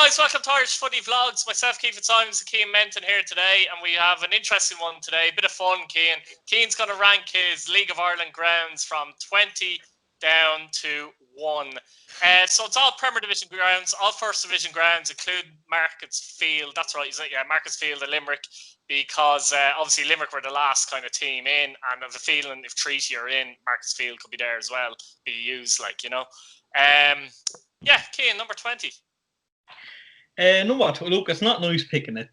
guys, welcome to Irish Footy Vlogs. Myself, Keith Simons and Cian Menton here today, and we have an interesting one today. A bit of fun, Cian. Cian's going to rank his League of Ireland grounds from 20 down to 1. So it's all Premier Division grounds, all First Division grounds, including Markets Field. That's right, isn't it? Yeah, Markets Field at Limerick, because obviously Limerick were the last kind of team in, and I have a feeling if Treaty are in, Markets Field could be there as well, be used, like, you know. Yeah, Cian, number 20. No, what? Look, it's not nice picking a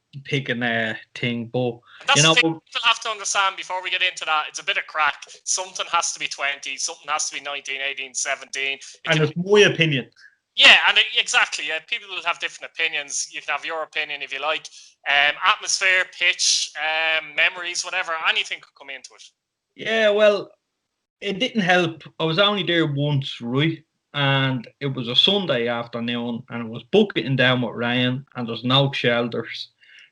thing, but that's the thing people have to understand before we get into that. It's a bit of crack. Something has to be 20, something has to be 19, 18, 17. And it's my opinion. Yeah, and exactly. Yeah, people will have different opinions. You can have your opinion if you like. Atmosphere, pitch, memories, whatever. Anything could come into it. Yeah, well, it didn't help. I was only there once, right? And it was a Sunday afternoon, and it was bucketing down with rain, and there's no shelters.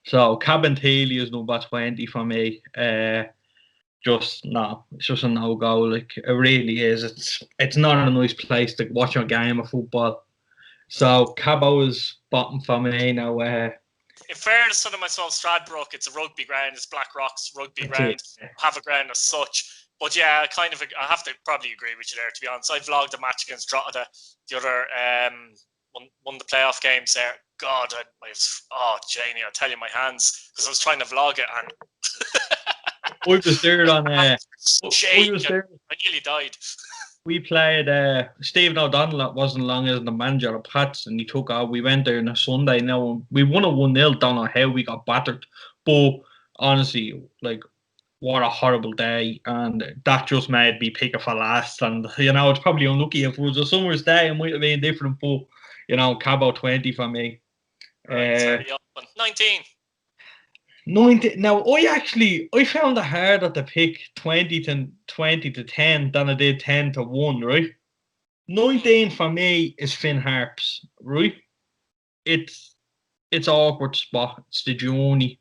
So Cabin Healy is number 20 for me. It's just a no-go. Like, it really is. It's not a nice place to watch a game of football. So Cabo is bottom for me now. In fairness to myself, Stradbrook, it's a rugby ground. It's Black Rock's rugby ground. Have a ground as such. But yeah, I have to probably agree with you there, to be honest. I vlogged a match against Drogheda, the other one of the playoff games there. God, Janie, I'll tell you my hands, because I was trying to vlog it and I was there on I nearly died. We played Stephen O'Donnell. That wasn't long as the manager of Pats, and he took off. We went there on a Sunday. Now we won a 1-0. Don't know how we got battered, but honestly, like, what a horrible day, and that just made me pick it for last. And it's probably unlucky. If it was a summer's day, it might have been different. But Cabo 20 for me. Right, 19. 19. Now I found it harder to pick 20 to 10 than I did 10 to 1. Right. 19 for me is Finn Harps. Right. It's awkward spot. It's the journey.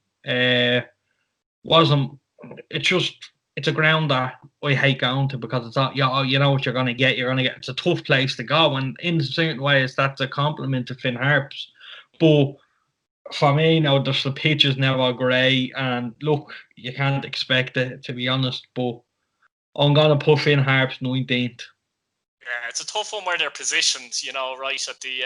It's a ground that I hate going to, because it's not, you know what you're going to get. It's a tough place to go, and in certain ways that's a compliment to Finn Harps. But for me now, the pitch is never grey, and look, you can't expect it, to be honest, but I'm going to put Finn Harps 19th. Yeah, it's a tough one where they're positioned, right at the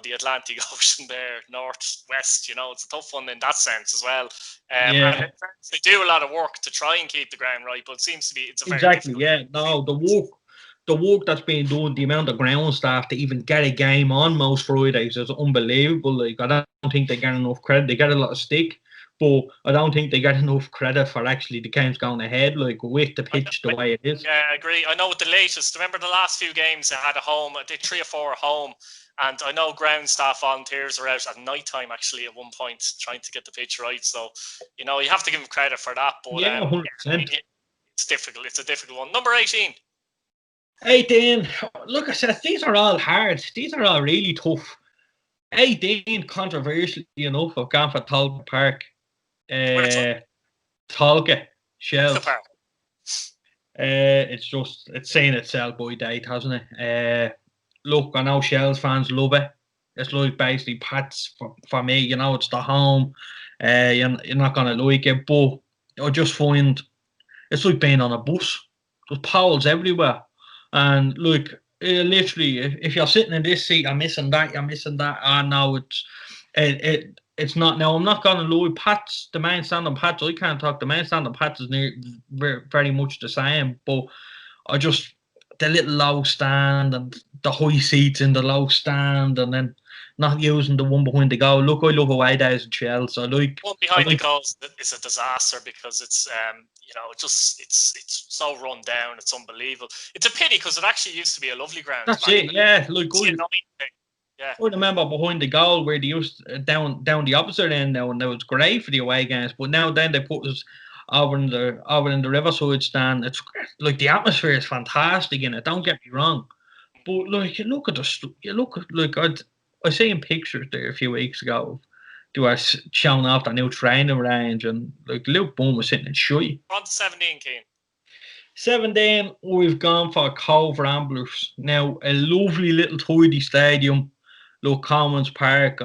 the Atlantic Ocean there, north-west. It's a tough one in that sense as well. And they do a lot of work to try and keep the ground right, but it seems to be it's a very exactly. Yeah, no, the work that's being done, the amount of ground staff to even get a game on most Fridays is unbelievable. Like, I don't think they get enough credit. They get a lot of stick, but I don't think they get enough credit for actually the games going ahead, like, with the pitch the way it is. Yeah, I agree. I know with the latest, remember the last few games they had at home, they did 3 or 4 at home. And I know ground staff volunteers are out at night time actually at one point trying to get the pitch right. So, you have to give them credit for that. But yeah, 100%. It's difficult. It's a difficult one. Number 18. 18. Look, I said these are all hard. These are all really tough. 18, controversially enough, I've gone for Tallaght Park. Tallaght, Shell. It's saying itself by date, hasn't it? Look, I know Shells fans love it. It's like basically Pats for me. It's the home. You're not gonna like it, but I just find it's like being on a bus. There's poles everywhere, and like, literally, if you're sitting in this seat, you're missing that. And now it's not. Now I'm not gonna lie. Pats, the main stand on Pats, I can't talk. The main stand on Pats is very much the same, but the little low stand and the high seats in the low stand, and then not using the one behind the goal. Look, I love away days in Chelsea. So one behind the goals is a disaster, because it's it's so run down. It's unbelievable. It's a pity, because it actually used to be a lovely ground. That's it. Yeah, like, yeah. I remember behind the goal where they used down the opposite end now, and that was great for the away games. But now then they put us over in the Riverside stand. It's like, the atmosphere is fantastic in it. Don't get me wrong, but like, I seen pictures there a few weeks ago. They were showing off the new training range, and like, Luke Boone was sitting in shite. On to 17, Cian. 17, we've gone for Cove Ramblers. Now, a lovely little tidy stadium. look, Commons Park.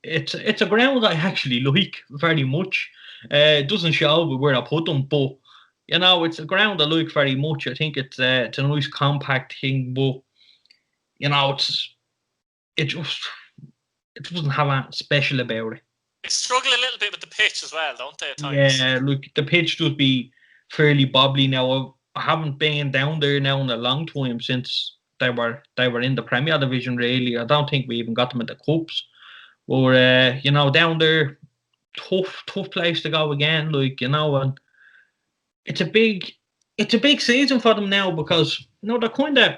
It's a ground I actually like very much. It doesn't show where I put them, but it's a ground I like very much. I think it's a nice compact thing, but it just it doesn't have anything special about it. They struggle a little bit with the pitch as well, don't they, at times? Yeah, look, the pitch does be fairly bobbly now. I haven't been down there now in a long time since they were in the Premier Division. Really, I don't think we even got them in the cups. Or down there, tough place to go again. And it's a big season for them now because they're kind of.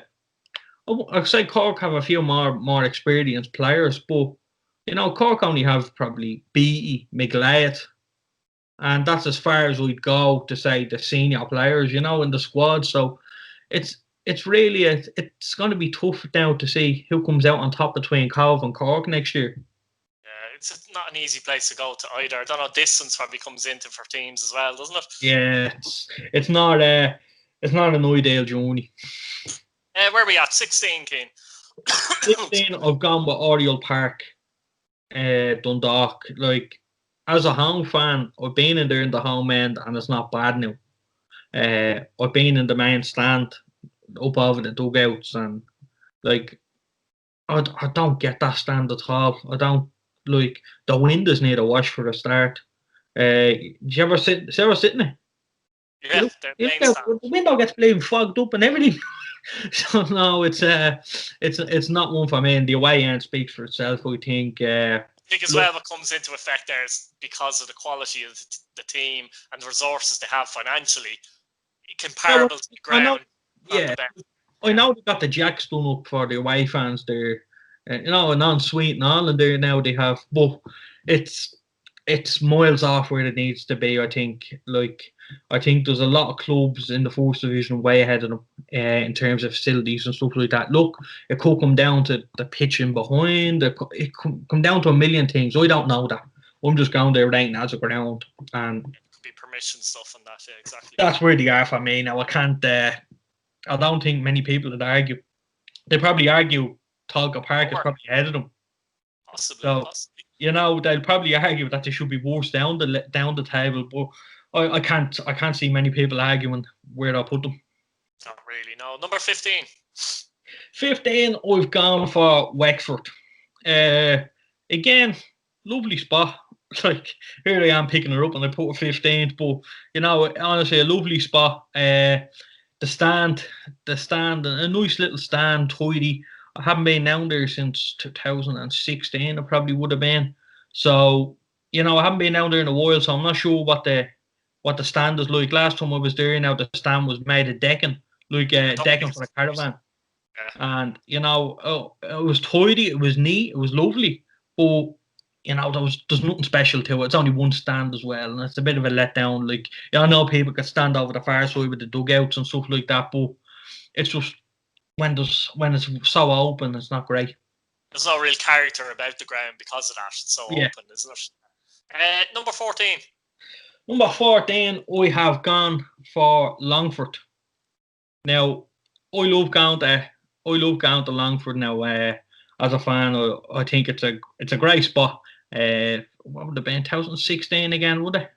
I'd say Cork have a few more experienced players, but Cork only have probably Beattie, McLeod, and that's as far as we'd go to say the senior players, in the squad. So it's really it's going to be tough now to see who comes out on top between Cove and Cork next year. Yeah, it's not an easy place to go to either. I don't know, distance probably comes into for teams as well, doesn't it? Yeah, it's not an ideal journey. Where are we at? 16, Keane. 16, I've gone with Oriel Park, Dundalk. Like, as a home fan, I've been in there in the home end, and it's not bad now. I've been in the main stand up over the dugouts, and like, I don't get that stand at all. I don't like the windows need a wash for a start. Did you ever sit in it? Yeah, the window gets blown fogged up and everything. So no, it's not one for me. And the away end speaks for itself. I think. I think as well what comes into effect there is because of the quality of the team and the resources they have financially, comparable to the ground. I know they got the jacks done up for the away fans there. An ensuite and all in there now they have, but it's miles off where it needs to be. I think there's a lot of clubs in the first division way ahead of them in terms of facilities and stuff like that. Look, it could come down to the pitching behind. It could come down to a million things. I don't know that. I'm just going there rating as a ground, and it could be permission stuff and that. Yeah, exactly. That's where they are for me now. I can't. I don't think many people would argue. They probably argue Talca Park is probably ahead of them. Possibly. They'll probably argue that they should be worse down the table, but I can't see many people arguing where I put them. Not really, no. Number 15. 15, I've gone for Wexford. Again, lovely spot. Like, here I am picking her up and I put her 15th, but honestly, a lovely spot. The stand, a nice little stand, tidy. I haven't been down there since 2016. I probably would have been. So, I haven't been down there in a while, so I'm not sure what the stand is like. Last time I was there, the stand was made of decking, like decking for a caravan. Yeah. And it was tidy, it was neat, it was lovely, but there's nothing special to it. It's only one stand as well, and it's a bit of a letdown. Like, I know people can stand over the far side with the dugouts and stuff like that, but it's just when it's so open, it's not great. There's no real character about the ground because of that. It's so open, isn't it? Number 14. Number 14, I have gone for Longford. Now, I love going to Longford now. As a fan, I think it's a great spot. What would it have been? 2016 again, would it?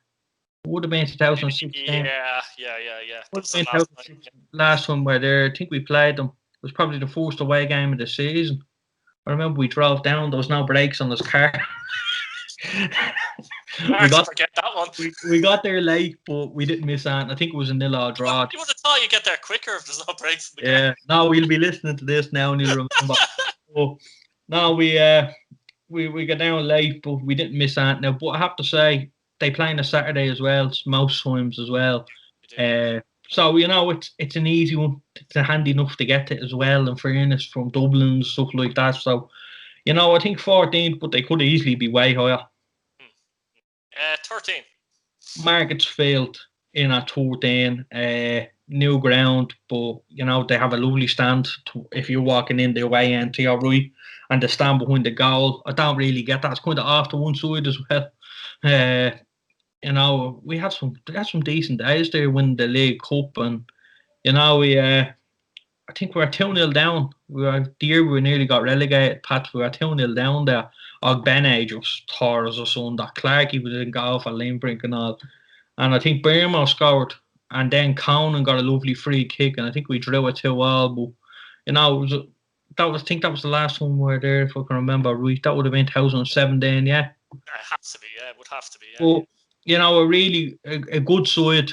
Would have been 2016. Yeah. Last one where there, I think we played them. It was probably the first away game of the season. I remember we drove down. There was no brakes on this car. Forget that one. We got there late, but we didn't miss out. I think it was a 0-0 draw. You would have thought you get there quicker if there's no brakes in the car. No, we'll be listening to this now and you'll remember. So, no, we got down late, but we didn't miss out now. But I have to say, they play on a Saturday as well, most times as well. So it's an easy one. It's handy enough to get it as well. In fairness, from Dublin and stuff like that. So, I think 14th, but they could easily be way higher. 13. Margaret's failed in a 13. New ground, but they have a lovely stand. If you're walking in the away end to your right, and the stand behind the goal, I don't really get that. It's kind of off to one side as well. We had some decent days there winning the League Cup, and I I think we were 2-0 down. The year we nearly got relegated, Pat, we were 2-0 down there. Og Bene just tore us asunder. Clarkey was in goal for Limerick and all. And I think Birmo scored. And then Conan got a lovely free kick. And I think we drew it 2-all. But, you know, I think that was the last one we were there, if I can remember right. That would have been 2017, yeah. It has to be, yeah. It would have to be, yeah. But, you know, a good side.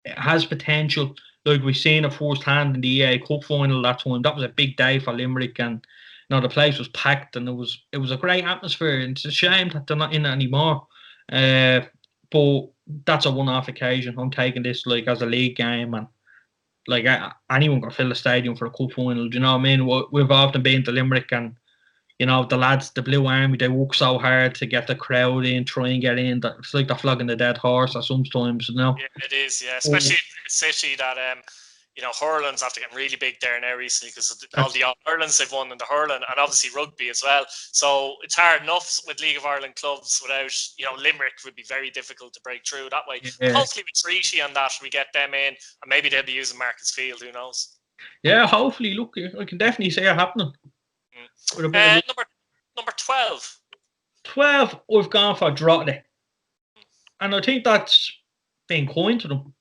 It has potential. Like we seen it firsthand in the EA Cup final that time. That was a big day for Limerick, and you know the place was packed, and it was a great atmosphere. And it's a shame that they're not in it anymore. But that's a one-off occasion. I'm taking this like as a league game, and like anyone can fill the stadium for a cup final. Do you know what I mean? We've often been to Limerick, and you know the lads, the Blue Army, they work so hard to get the crowd in, try and get in. That it's like they're flogging the dead horse at sometimes, you know. Yeah, it is, yeah. Especially in City, that you know, hurling's after getting really big there now recently because all the All-Irelands they've won in the hurling, and obviously rugby as well. So it's hard enough with League of Ireland clubs without, you know, Limerick would be very difficult to break through that way. Yeah. Hopefully with Treaty and that, we get them in, and maybe they'll be using Marcus Field, who knows. Yeah, hopefully. Look, I can definitely see it happening. Number 12. 12, we've gone for Drogheda. And I think that's been kind to them.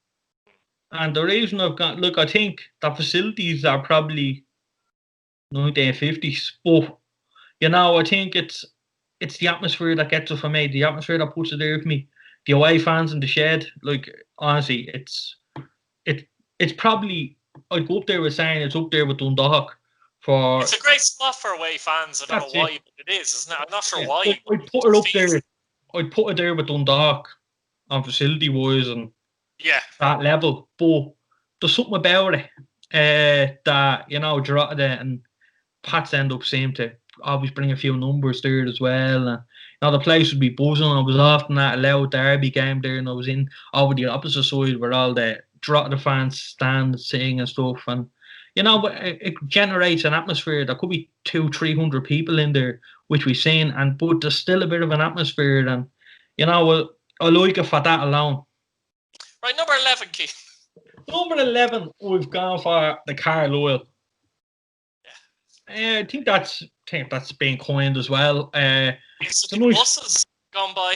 And the reason I've got, look, I think the facilities are probably 1950s. But, you know, I think it's the atmosphere that gets it for me. The atmosphere that puts it there for me. The away fans in the shed. Like, honestly, it's probably, I'd go up there with saying it's up there with Dundalk. It's a great spot for away fans. I don't know why, but it is, isn't it? I'm not sure why. I'd put it up there. I'd put it there with Dundalk on facility wise and that level. But there's something about it that, you know, Drogheda and Pats end up seem to always bring a few numbers there as well. And, you know, the place would be buzzing. I was often at a loud Derby game there, and I was in over the opposite side where all the Drogheda fans stand singing and stuff. And you know, but it generates an atmosphere. There could be 200-300 people in there, which we've seen, but there's still a bit of an atmosphere, and you know, I like it for that alone. Right, number 11, Keith. Number 11, we've gone for the Carlisle. Yeah, I think that's been coined as well. It's the buses gone by.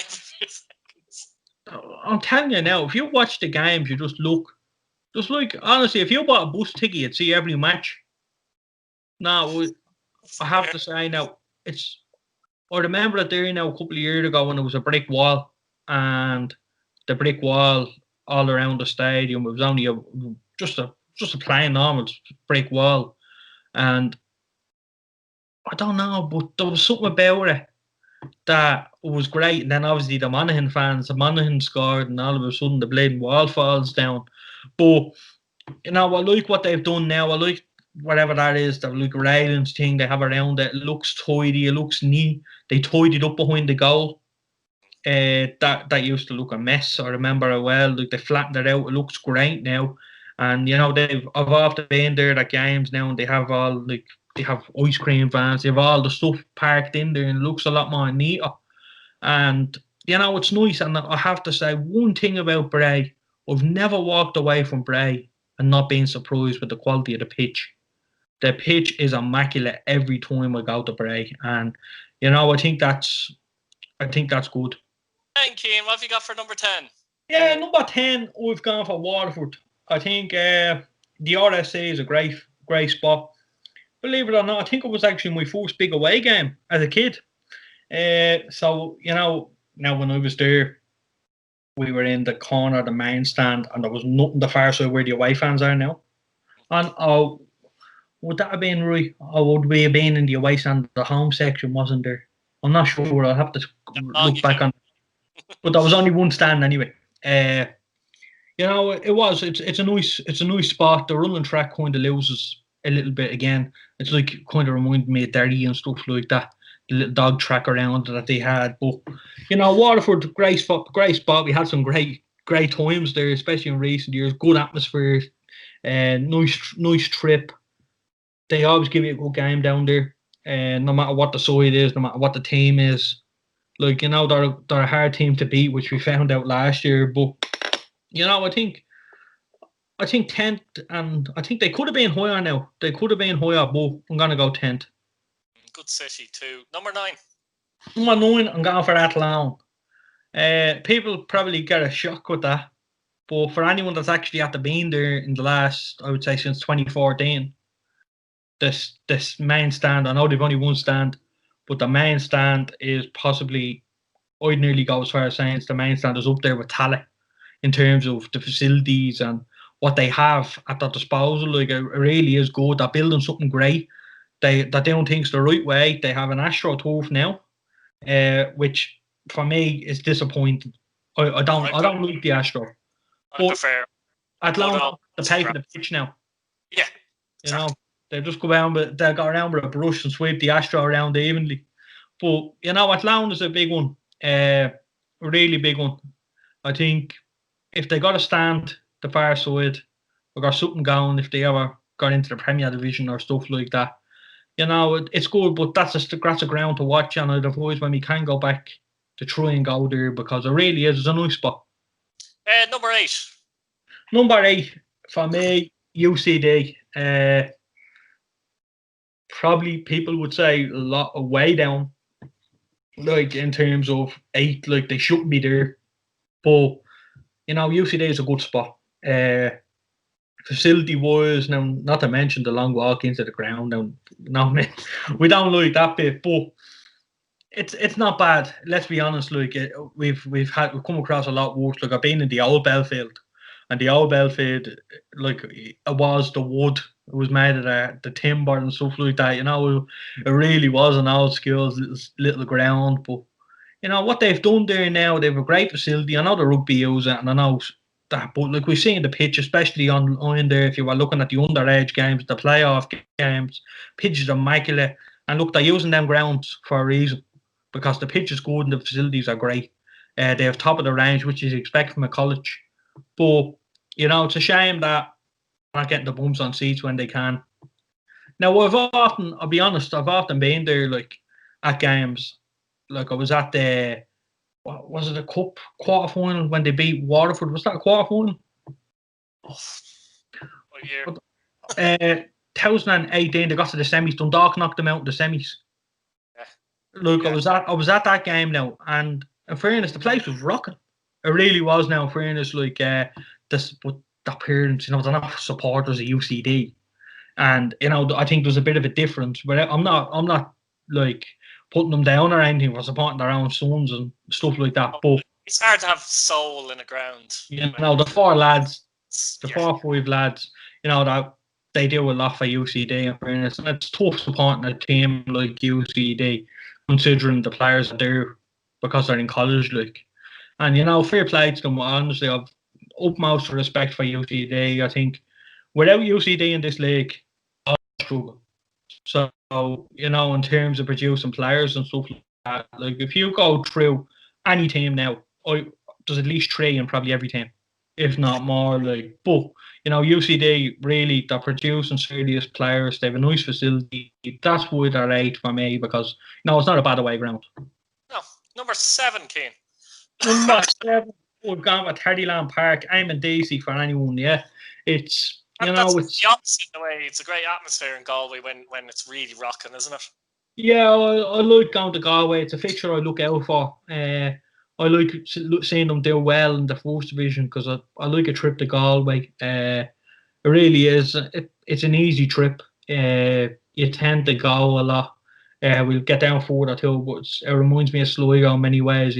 I'm telling you now, if you watch the games, you just look. Just like, honestly, if you bought a bus ticket, you'd see every match. Now, I have to say now, I remember it there now a couple of years ago when it was a brick wall, and the brick wall all around the stadium, it was only just a plain normal brick wall. And I don't know, but there was something about it that was great. And then obviously the Monaghan scored, and all of a sudden the bleeding wall falls down. But, you know, I like what they've done now. I like whatever that is, the like railings thing they have around it. It looks tidy, it looks neat. They tidied up behind the goal. That used to look a mess. I remember it well. Like they flattened it out. It looks great now. And, you know, I've often been there at games now, and they have they have ice cream vans. They have all the stuff parked in there, and it looks a lot more neater. And, you know, it's nice. And I have to say, one thing about Bray, I've never walked away from Bray and not been surprised with the quality of the pitch. The pitch is immaculate every time I go to Bray, and you know I think that's good. Thank you. What have you got for number 10? Yeah, number 10, we've gone for Waterford. I think the RSC is a great spot. Believe it or not, I think it was actually my first big away game as a kid. So you know, now when I was there, we were in the corner of the main stand, and there was nothing the far side where the away fans are now. And would that have been right? Or would we have been in the away stand? The home section wasn't there. I'm not sure. I'll have to look back on. But there was only one stand anyway. You know, it's a nice spot. The running track kind of loses a little bit again. It's like kind of reminded me of Derry and stuff like that. The little dog track around that they had. But you know, Waterford, great spot. We had some great times there, especially in recent years. Good atmosphere, nice trip. They always give you a good game down there, no matter what the side is, no matter what the team is. Like, you know, they're a hard team to beat, which we found out last year. But you know, I think I think 10th, and I think they could have been higher now. They could have been higher, but I'm going to go 10th. Good city too. Number 9. Number 9, I'm going for Athlone. People probably get a shock with that, but for anyone that's actually had been there in the last, I would say since 2014, this main stand, I know they've only one stand, but the main stand is possibly, I'd nearly go as far as saying the main stand is up there with Tallaght in terms of the facilities and what they have at their disposal. Like, it really is good. They're building something great. They're doing things the right way. They have an AstroTurf now, which for me is disappointing. I don't like the Astro. I prefer. Athlone to pay for the pitch now. Yeah, you know they just go around, but they'll go around with a brush and sweep the Astro around evenly. But Athlone is a big one, really big one. I think if they got a stand the far side, or got something going, if they ever got into the Premier Division or stuff like that, it's good. But that's a ground to watch, and I'd advise when we can go back to try and go there, because it really is. It's a nice spot. Number 8. Number 8 for me, UCD. Probably people would say a lot of way down, like in terms of 8, like they shouldn't be there. But UCD is a good spot. Facility wise, now not to mention the long walk into the ground. Now, we don't like that bit, but it's not bad. Let's be honest. Like, we've come across a lot worse. Like, I've been in the old Belfield, and the old Belfield, like, it was the wood. It was made of the timber and stuff like that. It really was an old school little ground. But what they've done there now, they've a great facility. I know the rugby use it, and I know that, but like, we've seen the pitch, especially on there. If you were looking at the underage games, the playoff games, pitches are immaculate. And look, they're using them grounds for a reason, because the pitch is good and the facilities are great. They have top of the range, which you expect from a college. But it's a shame that they're not getting the bums on seats when they can. Now, I'll be honest, I've often been there, like, at games. Like, I was at the, what was it, a cup quarter final when they beat Waterford? Was that a quarter final? What year? 2018, they got to the semis. Dundalk knocked them out in the semis. Yeah. Look, yeah. I was at that game now, and in fairness, the place was rocking. It really was. Now, in fairness, like, but the parents, they're not supporters of UCD, and I think there's a bit of a difference. But I'm not like putting them down or anything for supporting their own sons and stuff like that. But it's hard to have soul in the ground. The 4 lads, the 4-5 lads, that they do a lot for UCD, in fairness, and it's tough supporting a team like UCD, considering the players are there because they're in college, like. And fair play to them. Honestly, I've utmost respect for UCD. I think without UCD in this league, I'll struggle. So, in terms of producing players and stuff like that, like, if you go through any team now, there's at least 3 in probably every team, if not more. Like, but UCD, really, they're producing serious players. They have a nice facility. That's why they're 8 for me, because it's not a bad away ground. No, number 7, Keane. Number 7, we've gone with Dalymount Park. I'm in DC for anyone. Yeah, it's it's the opposite in a way. It's a great atmosphere in Galway when it's really rocking, isn't it? Yeah, I like going to Galway. It's a fixture I look out for. I like seeing them do well in the first division, because I like a trip to Galway. It really is. It's an easy trip. You tend to go a lot. We'll get down further too, but it reminds me of Sligo in many ways.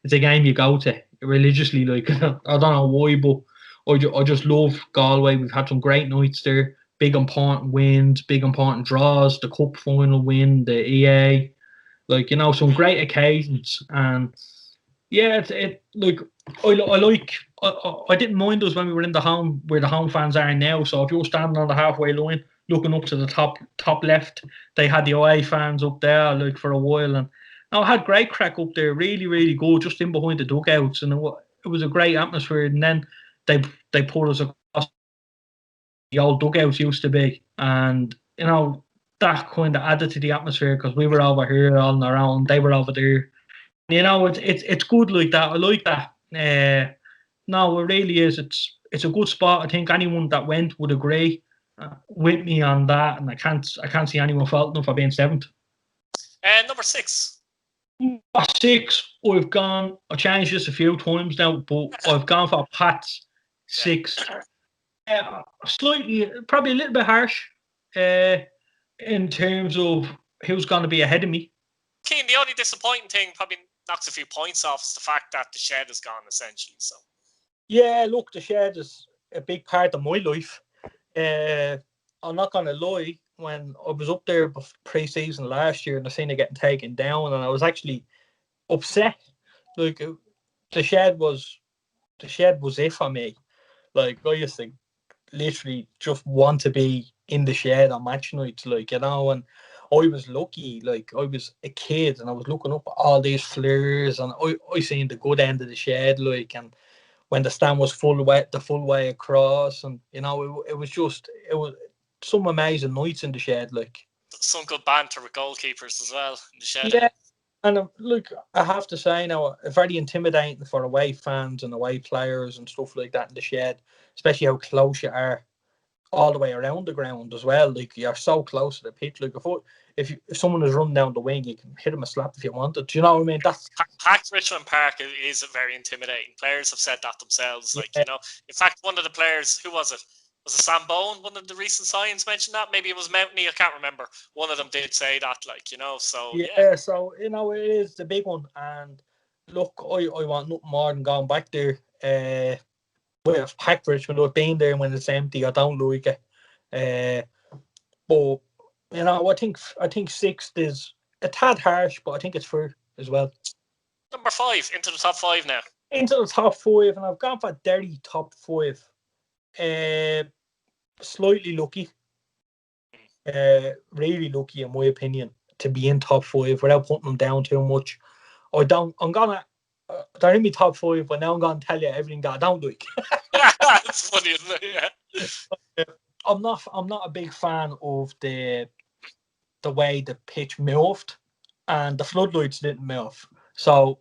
It's a game you go to religiously. Like, I don't know why, but I just love Galway. We've had some great nights there. Big important wins, big important draws. The cup final win, the EA, like, some great occasions. And yeah, I didn't mind us when we were in the home, where the home fans are now. So if you're standing on the halfway line, looking up to the top left, they had the away fans up there, like, for a while. And I had great crack up there, really, really good, just in behind the dugouts, and it was a great atmosphere. And then they pulled us across the old dugouts used to be, and that kind of added to the atmosphere, because we were over here all around, they were over there. It's good like that. I like that. No, it really is. it's a good spot. I think anyone that went would agree with me on that, and I can't see anyone faulting them for being seventh. And number 6. Number 6, I changed this a few times now, but I've gone for Pats 6. Slightly, probably a little bit harsh in terms of who's going to be ahead of me. Keane, the only disappointing thing, probably knocks a few points off, is the fact that the shed is gone, essentially. So. Yeah, look, the shed is a big part of my life. I'm not going to lie, when I was up there pre-season last year and I seen it getting taken down, and I was actually upset. Like, the shed was it for me. Like, I used to literally just want to be in the shed on match nights, like, and I was lucky. Like, I was a kid and I was looking up at all these flares, and I seen the good end of the shed, like, and when the stand was the full way across, and it was some amazing nights in the shed, like. Some good banter with goalkeepers as well in the shed. Yeah, and look, I have to say now, very intimidating for away fans and away players and stuff like that in the shed, especially how close you are all the way around the ground as well. Like, you're so close to the pitch. Like, if someone is running down the wing, you can hit them a slap if you wanted. Do you know what I mean? That's packed Richmond Park is very intimidating. Players have said that themselves. Like, in fact, one of the players, who was it? Was it Sam Bowen? One of the recent signs mentioned that. Maybe it was Mountney. I can't remember. One of them did say that. Like, so yeah. So it is the big one. And look, I want nothing more than going back there. With packed Richmond, I've been there when it's empty. I don't like it. But I think 6th is a tad harsh, but I think it's fair as well. Number 5, into the top 5 now. Into the top 5, and I've gone for Derry top 5. Slightly lucky. Really lucky, in my opinion, to be in top 5 without putting them down too much. They're in my top 5, but now I'm gonna tell you everything that I don't like. That's funny, isn't it? Yeah. I'm not a big fan of the way the pitch moved, and the floodlights didn't move. So,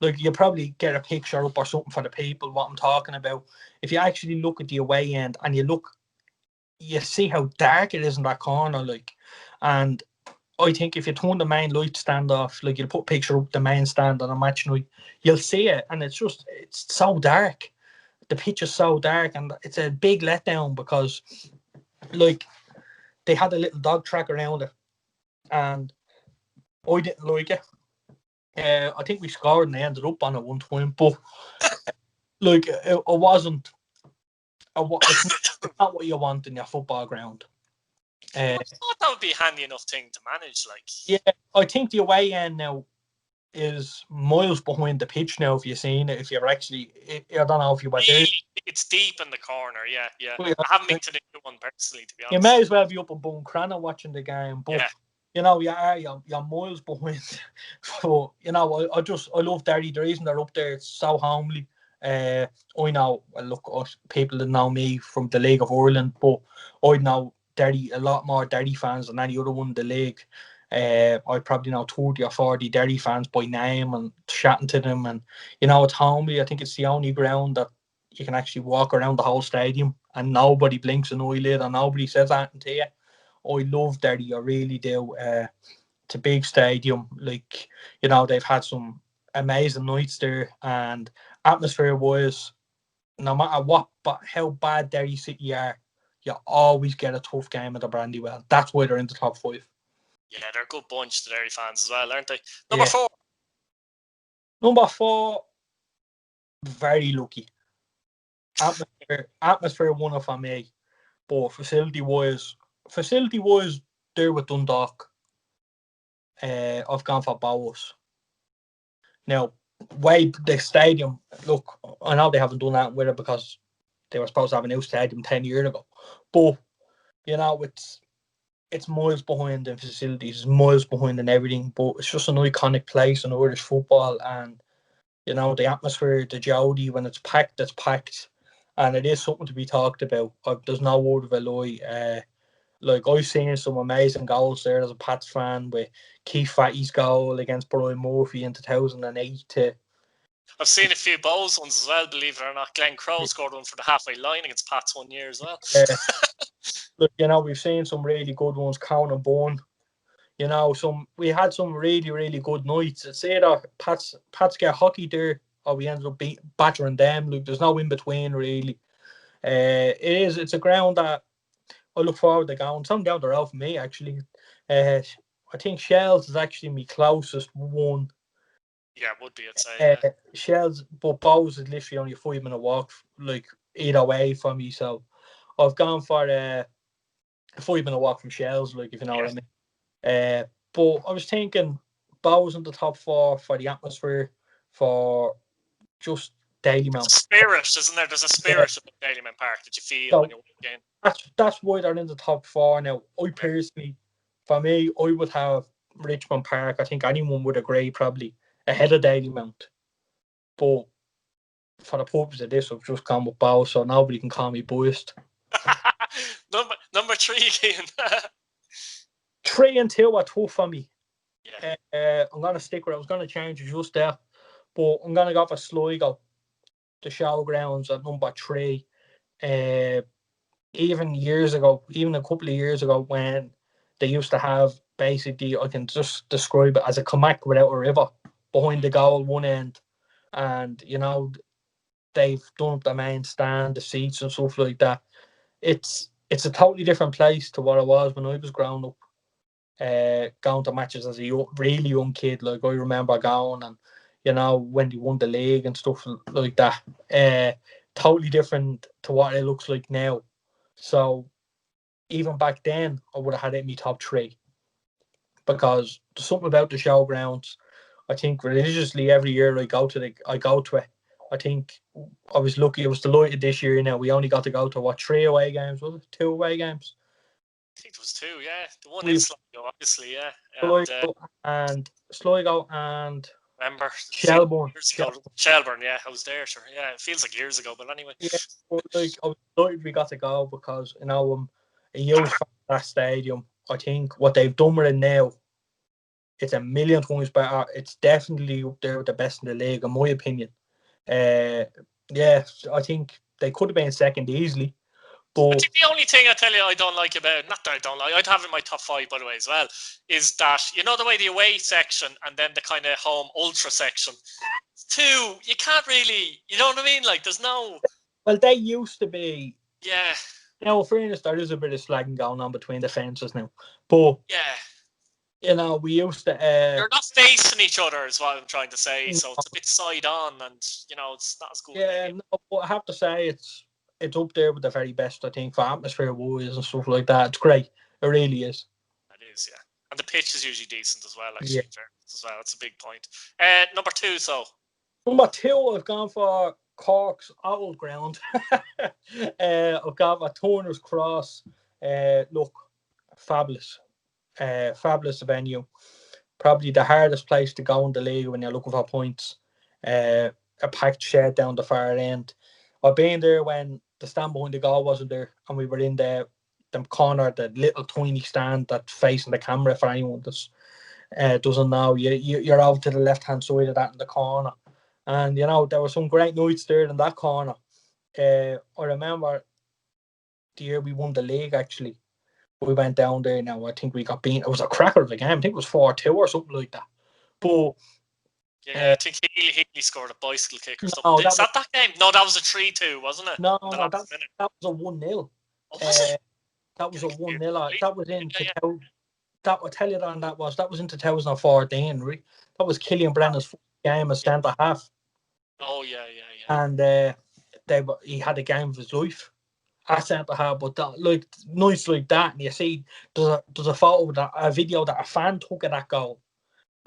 like, you probably get a picture up or something for the people what I'm talking about. If you actually look at the away end and you see how dark it is in that corner, like, and I think if you turn the main light stand off, like, you'll put a picture up the main stand on a match night, you'll see it, and it's so dark. The pitch is so dark, and it's a big letdown because, like, they had a little dog track around it, and I didn't like it. I think we scored and they ended up on it one time, but like, it wasn't. It's not what you want in your football ground. I thought that would be a handy enough thing to manage. Like, yeah, I think the away end now is miles behind the pitch now. If you've seen it, if you're actually, I don't know if you were there. It's deep in the corner. Yeah. I haven't been to the new one personally, to be honest. You may as well be up in Buncrana watching the game, but you're miles behind. So, I love Derry. The reason they're up there, it's so homely. I know, look, people that know me from the League of Ireland, but I know Derry, a lot more Derry fans than any other one in the league. I probably know 30 or 40 Derry fans by name and chatting to them, and it's homely. I think it's the only ground that you can actually walk around the whole stadium and nobody blinks an eyelid and nobody says anything to you. I love Derry, I really do. It's a big stadium. Like, they've had some amazing nights there, and atmosphere-wise, no matter how bad Derry City are, you always get a tough game at the Brandywell. That's why they're in the top 5. Yeah, they're a good bunch, the Derry fans as well, aren't they? Number 4. Number 4, very lucky. Atmosphere won it for me, but facility-wise, there with Dundalk. I've gone for Bowers. Now, the stadium, look, I know they haven't done that with it because they were supposed to have a new stadium 10 years ago. But, it's miles behind in facilities, it's miles behind in everything, but it's just an iconic place in Irish football, and, the atmosphere, the Jody, when it's packed, and it is something to be talked about. There's no word of a lie. Like, I've seen some amazing goals there as a Pats fan, with Keith Fatty's goal against Brian Murphy in 2008 to I've seen a few Bows ones as well, believe it or not. Glenn Crowe scored one for the halfway line against Pats one year as well. Look, we've seen some really good ones, Cowan and Bone. We had some really, really good nights. I'd say that Pats get hockey there, or we end up battering them. Look, there's no in between really. It's a ground that I look forward to going. Some down the road for me actually. I think Shells is actually my closest one. Yeah, would be, I'd say. Shells, but Bows is literally only a 5-minute walk, like either way for me. So I've gone for a 5-minute walk from Shells, like if you know what I mean. But I was thinking Bows in the top 4 for the atmosphere, for just There's a Dalymount. spirit, isn't there? There's a spirit of Dalymount Park that you feel when you walk in. That's why they're in the top 4 now. I personally, for me, I would have Richmond Park. I think anyone would agree, probably ahead of Dalymount. But for the purpose of this, I've just gone with Bows, so nobody can call me biased. Number 3, Cian. 3 and 2 are tough for me. Yeah. I'm gonna stick with it. I was gonna change it just there, but I'm gonna go for Sligo, the Showgrounds at number 3. Even a couple of years ago, when they used to have basically, I can just describe it as a comac without a river behind the goal one end, and they've done up the main stand, the seats and stuff like that. It's a totally different place to what it was when I was growing up. Going to matches as a really young kid, like I remember going, and when they won the league and stuff like that. Totally different to what it looks like now. So even back then, I would have had it in my top 3, because there's something about the Showgrounds. I think religiously every year I go to it. I think I was lucky. I was delighted this year. We only got to go to 3 away games, was it? 2 away games. I think it was 2, yeah. The one in Sligo, obviously, yeah. Sligo and remember Shelbourne. Shelbourne, yeah, I was there, sure. Yeah, it feels like years ago, but anyway. Yeah, but I was delighted we got to go, because I'm a huge fan of that stadium. I think what they've done with it now, it's a million times better. It's definitely up there with the best in the league, in my opinion. I think they could have been second easily. But I think the only thing I tell you I don't like about, not that I don't like, I'd have in my top 5 by the way as well, is that the way the away section and then the kind of home ultra section, you can't really, you know what I mean? Like there's no. Well, they used to be. Yeah. In fairness, there is a bit of slagging going on between the fences now, but yeah. We used to. They're not facing each other, is what I'm trying to say. So it's a bit side on, and it's not as good. Yeah, no, but I have to say it's up there with the very best. I think for atmosphere wise and stuff like that, it's great. It really is. It is, yeah. And the pitch is usually decent as well. Actually, yeah. As well. That's a big point. Number 2, so. Number 2, I've gone for Cork's old ground. I've gone for Turner's Cross. Look, fabulous. Fabulous venue. Probably the hardest place to go in the league when you're looking for points. A packed shed down the far end. I've been there when the stand behind the goal wasn't there, and we were in the corner, the little tiny stand that's facing the camera. For anyone that doesn't know, you're over to the left hand side of that in the corner, and there were some great nights there in that corner. I remember the year we won the league, actually. We went down there. Now I think we got beaten. It was a cracker of a game. I think it was 4-2 or something like that. But yeah, I think Healy scored a bicycle kick or something. Is that game? No, that was a 3-2, wasn't it? No, that was a 1-0. Oh, was it? That was a 1-0. That was in that I tell you that was in 2014. Right? That was Killian Brennan's first game as centre half. Oh yeah. And he had a game of his life at centre half, but nights like that, and you see there's a photo, a video that a fan took of that goal,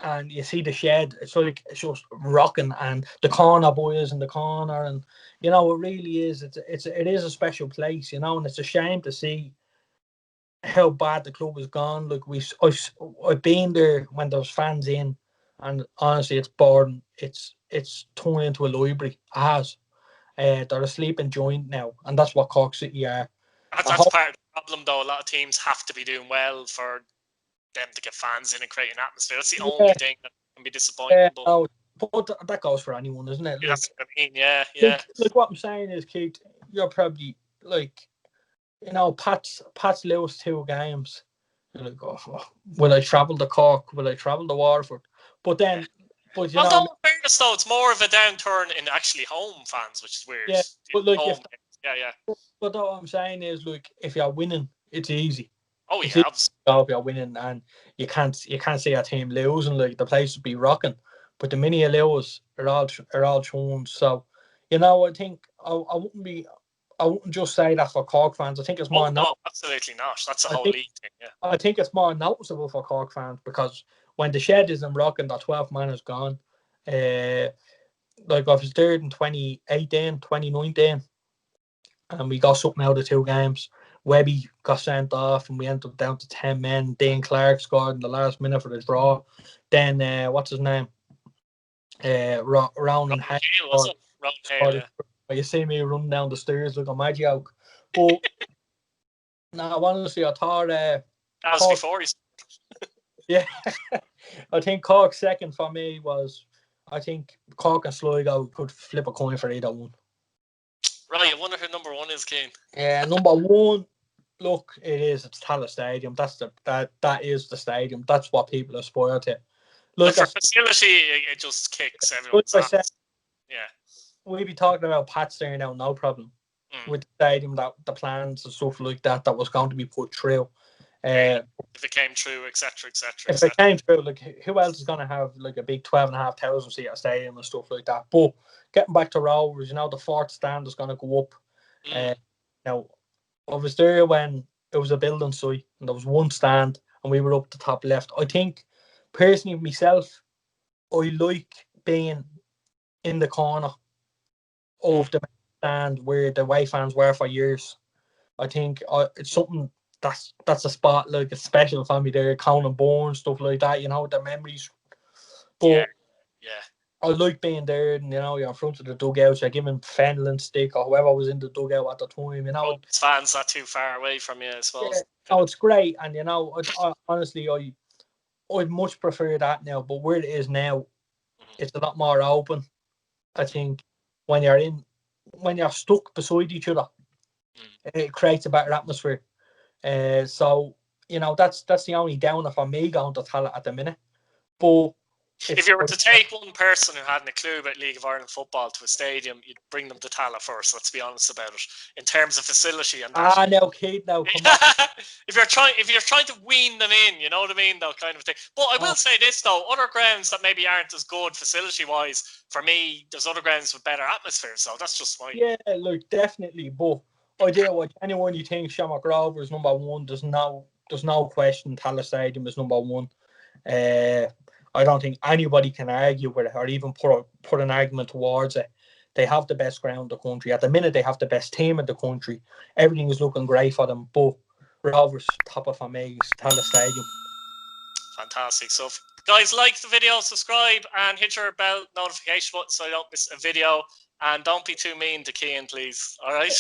and you see the shed. It's just rocking, and the corner boys in the corner, and it really is. It is a special place, and it's a shame to see how bad the club has gone. Like I've been there when there was fans in, and honestly, it's boring. It's turned into a library. It has. They're a sleeping joint now, and that's what Cork City are. That's part of the problem, though. A lot of teams have to be doing well for them to get fans in and create an atmosphere. That's the only thing that can be disappointing. But that goes for anyone, isn't it? Yeah, Like, that's what I mean. Yeah, yeah. Like what I'm saying is, Keith, you're probably like, Pat's lose 2 games. You're like, oh, will I travel to Cork? Will I travel to Waterford? But then, Although, in fairness though, it's more of a downturn in actually home fans, which is weird. Yeah, but like yeah. But what I'm saying is, like, if you're winning, it's easy. Oh It's yeah, easy if you're winning, and you can't see a team losing. Like, the place would be rocking. But the minute you lose, are all thrown. So, I think I wouldn't just say that for Cork fans. I think it's more. Oh no, absolutely not. That's a whole league thing. Yeah. I think it's more noticeable for Cork fans because when the shed isn't rocking, that 12 man is gone. Like, I was there in 2018, 2019, and we got something out of 2 games. Webby got sent off, and we ended up down to 10 men. Dane Clark scored in the last minute for the draw. Then, what's his name? Round and Hay. You see me running down the stairs like a mad joke. But no, honestly, I thought that was Cork, before he's. Yeah, I think Cork's second for me was. I think Cork and Sligo could flip a coin for either one. Right, I wonder who number 1 is, Kane. Yeah, number 1. Look, it's Tallaght Stadium. That is the stadium. That's what people aspire to. Look, for facility, it just kicks everyone's ass. Yeah. We'll be talking about Pat's there now, no problem. With the stadium, the plans and stuff like that was going to be put through. If it came true, etc. If it came through, like, who else is going to have like a big 12,500 seat stadium and stuff like that? But getting back to Rovers, the 4th stand is going to go up. Now, I was there when it was a building site and there was 1 stand and we were up the top left. I think, personally, myself, I like being in the corner of the stand where the away fans were for years. I think it's something that's a spot, like, it's special for me there, Conan Bourne, stuff like that, the memories. But yeah. I like being there, and you're in front of the dugouts, you're giving Fenlon stick or whoever was in the dugout at the time. It's fans not too far away from you, I suppose. Yeah, it's great, and honestly, I'd much prefer that now. But where it is now, it's a lot more open. I think when you're stuck beside each other, it creates a better atmosphere. So that's the only downer for me going to Tallaght at the minute. But if you were to take one person who hadn't a clue about League of Ireland football to a stadium, you'd bring them to Tallaght first. Let's be honest about it. In terms of facility and that. No, kid, no. Come on. if you're trying to wean them in, you know what I mean, that kind of thing. But I will say this though: other grounds that maybe aren't as good facility wise, for me, there's other grounds with better atmosphere. So that's just my. Yeah, look, definitely. But I do what anyone you think Shamrock Rovers is number 1. There's no question. Tallaght Stadium is number 1. I don't think anybody can argue with it or even put an argument towards it. They have the best ground in the country. At the minute, they have the best team in the country. Everything is looking great for them. But Rovers, top of for me, Tallaght Stadium. Fantastic. So, guys, like the video, subscribe, and hit your bell notification button so you don't miss a video. And don't be too mean to Cian, please. All right?